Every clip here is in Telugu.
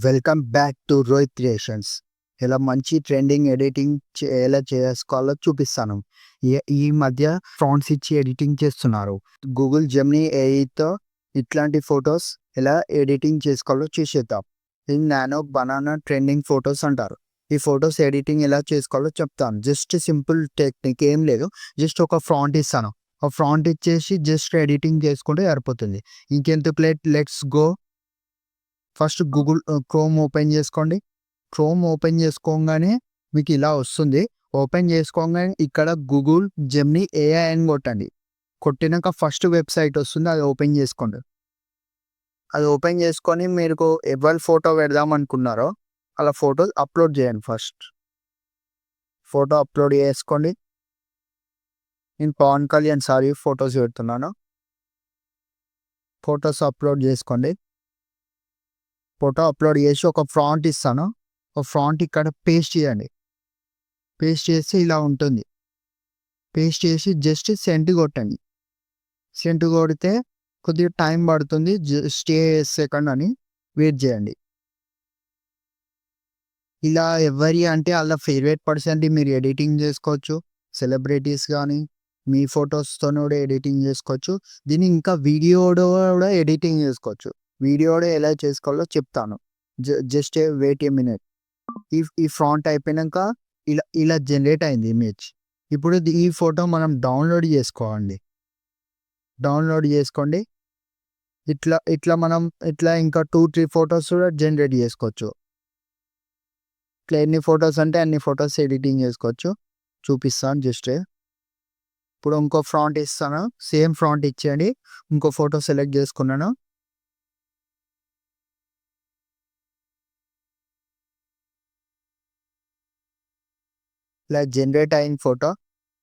Welcome back to Rohit creations. ఇలా మంచి ట్రెండింగ్ ఎడిటింగ్ ఎలా చేసుకోవాలో చూపిస్తాను. ఈ మధ్య ఫాంట్స్ ఇచ్చి ఎడిటింగ్ చేస్తున్నారు. గూగుల్ జెమినీ ఏఐతో ఇట్లాంటి ఫొటోస్ ఎలా ఎడిటింగ్ చేసుకోవాలో చూసేద్దాం. ఇది నానో బనానా ట్రెండింగ్ ఫొటోస్ అంటారు. ఈ ఫొటోస్ ఎడిటింగ్ ఎలా చేసుకోవాలో చెప్తాను. జస్ట్ సింపుల్ టెక్నిక్ ఏం లేదు. జస్ట్ ఒక ఫ్రాంట్ ఇస్తాను. ఒక ఫ్రాంట్ ఇచ్చేసి జస్ట్ ఎడిటింగ్ చేసుకుంటే సరిపోతుంది. ఇంకెందుకు let's go. First Google chrome open చేసుకోండి. క్రోమ్ ఓపెన్ చేసుకోగానే మీకు ఇలా వస్తుంది. ఓపెన్ చేసుకోగానే ఇక్కడ గూగుల్ జెమినీ ఏఐ అని కొట్టండి. కొట్టినాక ఫస్ట్ వెబ్సైట్ వస్తుంది, అది ఓపెన్ చేసుకోండి. అది ఓపెన్ చేసుకొని మీరు ఎవరి ఫోటో పెడదాం అనుకున్నారో అలా ఫోటో అప్లోడ్ చేయండి. ఫస్ట్ ఫోటో అప్లోడ్ చేసుకోండి. నేను పవన్ కళ్యాణ్ సారీ ఫొటోస్ పెడుతున్నాను. ఫొటోస్ అప్లోడ్ చేసుకోండి. ఫోటో అప్లోడ్ చేసి ఒక ఫ్రాంట్ ఇస్తాను. ఒక ఫ్రాంట్ ఇక్కడ పేస్ట్ చేయండి. పేస్ట్ చేస్తే ఇలా ఉంటుంది. పేస్ట్ చేసి జస్ట్ సెండ్ కొట్టండి. సెండ్ కొడితే కొద్దిగా టైం పడుతుంది. స్టే సెకండ్ అని వెయిట్ చేయండి. ఇలా ఎవరి అంటే వాళ్ళ ఫేవరెట్ పర్సన్ది మీరు ఎడిటింగ్ చేసుకోవచ్చు. సెలబ్రిటీస్ కానీ మీ ఫొటోస్తో కూడా ఎడిటింగ్ చేసుకోవచ్చు. దీన్ని ఇంకా వీడియోలో కూడా ఎడిటింగ్ చేసుకోవచ్చు. వీడియోలో ఎలా చేసుకోవాలో చెప్తాను. Just wait a minute. ఈ ఫ్రాంట్ అయిపోయినాక ఇలా జనరేట్ అయింది ఇమేజ్. ఇప్పుడు ఈ ఫోటో మనం డౌన్లోడ్ చేసుకోండి. డౌన్లోడ్ చేసుకోండి. ఇట్లా మనం ఇంకా 2-3 ఫొటోస్ కూడా జనరేట్ చేసుకోవచ్చు. ఇట్లా ఎన్ని ఫొటోస్ అంటే అన్ని ఫొటోస్ ఎడిటింగ్ చేసుకోవచ్చు. చూపిస్తాను జస్ట్. ఇప్పుడు ఇంకో ఫ్రాంట్ ఇస్తాను. సేమ్ ఫ్రాంట్ ఇచ్చేయండి. ఇంకో ఫోటో సెలెక్ట్ చేసుకున్నాను. ఇలా జనరేట్ అయిన ఫోటో.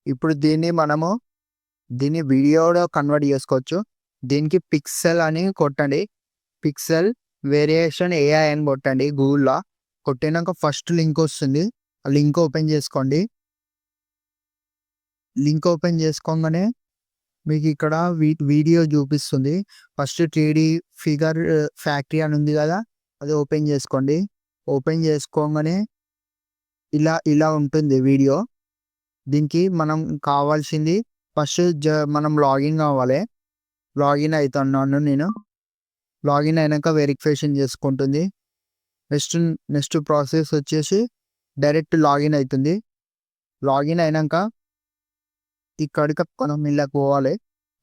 ఇప్పుడు దీన్ని వీడియోలో కన్వర్ట్ చేసుకోవచ్చు. దీనికి పిక్సెల్ అని కొట్టండి. పిక్సెల్ వేరియేషన్ ఏఐ అని కొట్టండి గూగుల్లో. కొట్టినాక ఫస్ట్ లింక్ వస్తుంది. ఆ లింక్ ఓపెన్ చేసుకోండి. లింక్ ఓపెన్ చేసుకోగానే మీకు ఇక్కడ వీడియో చూపిస్తుంది. ఫస్ట్ 3D ఫిగర్ ఫ్యాక్టరీ అని ఉంది కదా, అది ఓపెన్ చేసుకోండి. ఓపెన్ చేసుకోగానే ఇలా ఉంటుంది వీడియో. దీనికి మనం కావాల్సింది ఫస్ట్ మనం లాగిన్ కావాలి. లాగిన్ అవుతున్నాను నేను. లాగిన్ అయినాక వెరిఫికేషన్ చేసుకుంటుంది. నెక్స్ట్ ప్రాసెస్ వచ్చేసి డైరెక్ట్ లాగిన్ అవుతుంది. లాగిన్ అయినాక ఇక్కడికి మనం ఇలా పోవాలి.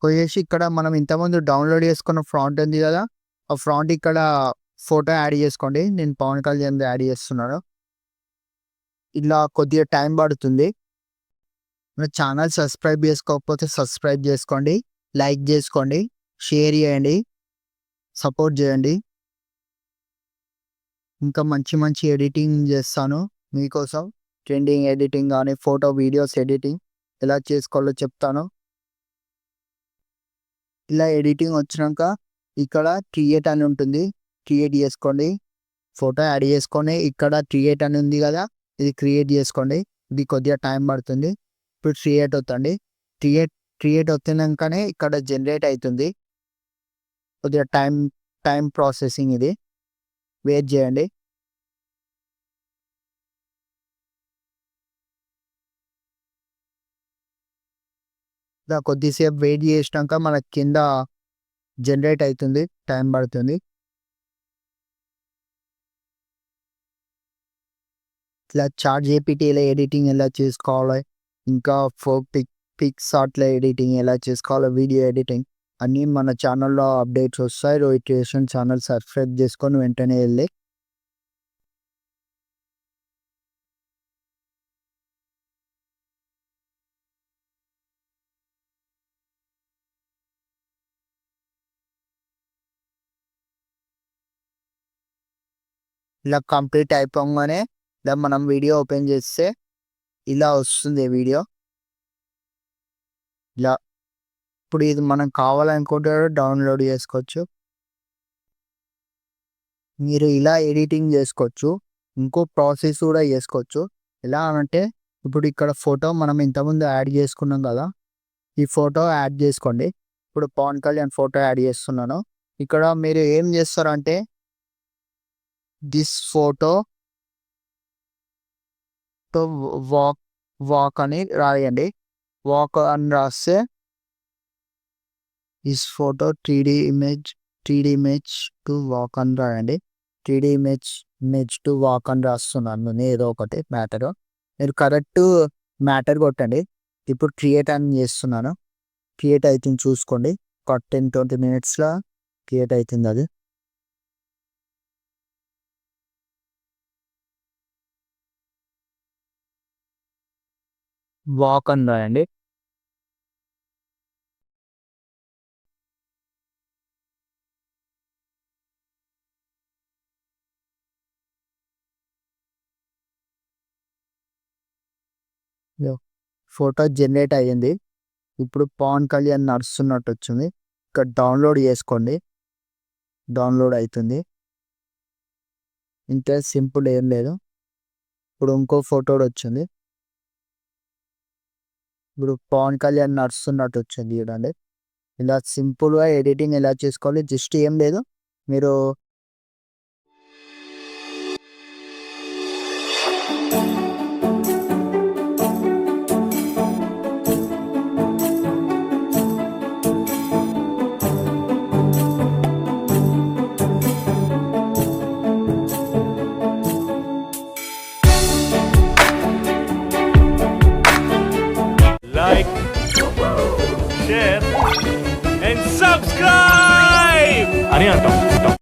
పోయేసి ఇక్కడ మనం ఇంతకుముందు డౌన్లోడ్ చేసుకున్న ఫ్రాంట్ ఉంది కదా, ఆ ఫ్రాంట్ ఇక్కడ ఫోటో యాడ్ చేసుకోండి. నేను పవన్ కళ్యాణ్ యాడ్ చేస్తున్నాను. ఇలా కొద్దిగా టైం పడుతుంది. మన ఛానల్ సబ్స్క్రైబ్ చేసుకోకపోతే సబ్స్క్రైబ్ చేసుకోండి. లైక్ చేసుకోండి. షేర్ చేయండి. సపోర్ట్ చేయండి. ఇంకా మంచి ఎడిటింగ్ చేస్తాను మీకోసం. ట్రెండింగ్ ఎడిటింగ్ కానీ ఫోటో వీడియోస్ ఎడిటింగ్ ఎలా చేసుకోవాలో చెప్తాను. ఇలా ఎడిటింగ్ వచ్చినాక ఇక్కడ క్రియేట్ అని ఉంటుంది. క్రియేట్ చేసుకోండి. ఫోటో యాడ్ చేసుకొని ఇక్కడ క్రియేట్ అని ఉంది కదా, ఇది క్రియేట్ చేసుకోండి. ఇది కొద్దిగా టైం పడుతుంది. ఇప్పుడు క్రియేట్ అవుతుంది. క్రియేట్ వచ్చినాకనే ఇక్కడ జనరేట్ అవుతుంది. కొద్దిగా టైం ప్రాసెసింగ్ ఇది. వెయిట్ చేయండి. ఇలా కొద్దిసేపు వెయిట్ చేసినాక మనకి కింద జనరేట్ అవుతుంది. టైం పడుతుంది. ఇట్లా చాట్ జీపీటీలో ఎడిటింగ్ ఎలా చేసుకోవాలి, ఇంకా పిక్సార్ట్లో ఎడిటింగ్ ఎలా చేసుకోవాలో, వీడియో ఎడిటింగ్ అన్నీ మన ఛానల్లో అప్డేట్స్ వస్తాయి. రోహిత్ క్రియేషన్ ఛానల్ సబ్స్క్రైబ్ చేసుకొని వెంటనే వెళ్ళి ఇలా కంప్లీట్ అయిపోగానే ఇలా మనం వీడియో ఓపెన్ చేస్తే ఇలా వస్తుంది వీడియో. ఇలా ఇప్పుడు ఇది మనం కావాలనుకుంటే డౌన్లోడ్ చేసుకోవచ్చు. మీరు ఇలా ఎడిటింగ్ చేసుకోవచ్చు. ఇంకో ప్రాసెస్ కూడా చేసుకోవచ్చు. ఎలా అంటే ఇప్పుడు ఇక్కడ ఫోటో మనం ఇంతకుముందు యాడ్ చేసుకున్నాం కదా, ఈ ఫోటో యాడ్ చేసుకోండి. ఇప్పుడు పవన్ కళ్యాణ్ ఫోటో యాడ్ చేస్తున్నాను. ఇక్కడ మీరు ఏం చేస్తారంటే దిస్ ఫోటో తో వాక్ వాక్ అని రాయండి. వాక్ అని రాస్తే this photo 3D image to walk అని రాయండి. 3D ఇమేజ్ టు వాక్ అని రాస్తున్నాను నేను ఏదో ఒకటి మ్యాటర్. మీరు కరెక్ట్ మ్యాటర్ కొట్టండి. ఇప్పుడు క్రియేట్ అని చేస్తున్నాను. క్రియేట్ అవుతుంది చూసుకోండి. ఒక 10-20 మినిట్స్లో క్రియేట్ అవుతుంది అది. వాక్ అని రాయండి. ఫోటో జనరేట్ అయ్యింది. ఇప్పుడు పవన్ కళ్యాణ్ నడుస్తున్నట్టు వచ్చింది. ఇక్కడ డౌన్లోడ్ చేసుకోండి. డౌన్లోడ్ అవుతుంది. ఇంత సింపుల్ ఏం లేదు. ఇప్పుడు ఇంకో ఫోటో వచ్చింది. ఇప్పుడు పవన్ కళ్యాణ్ నడుస్తున్నట్టు వచ్చింది చూడండి. ఇలా సింపుల్గా ఎడిటింగ్ ఎలా చేసుకోవాలి, జస్ట్ ఏం లేదు, మీరు like, share, and subscribe! అని అంటాం.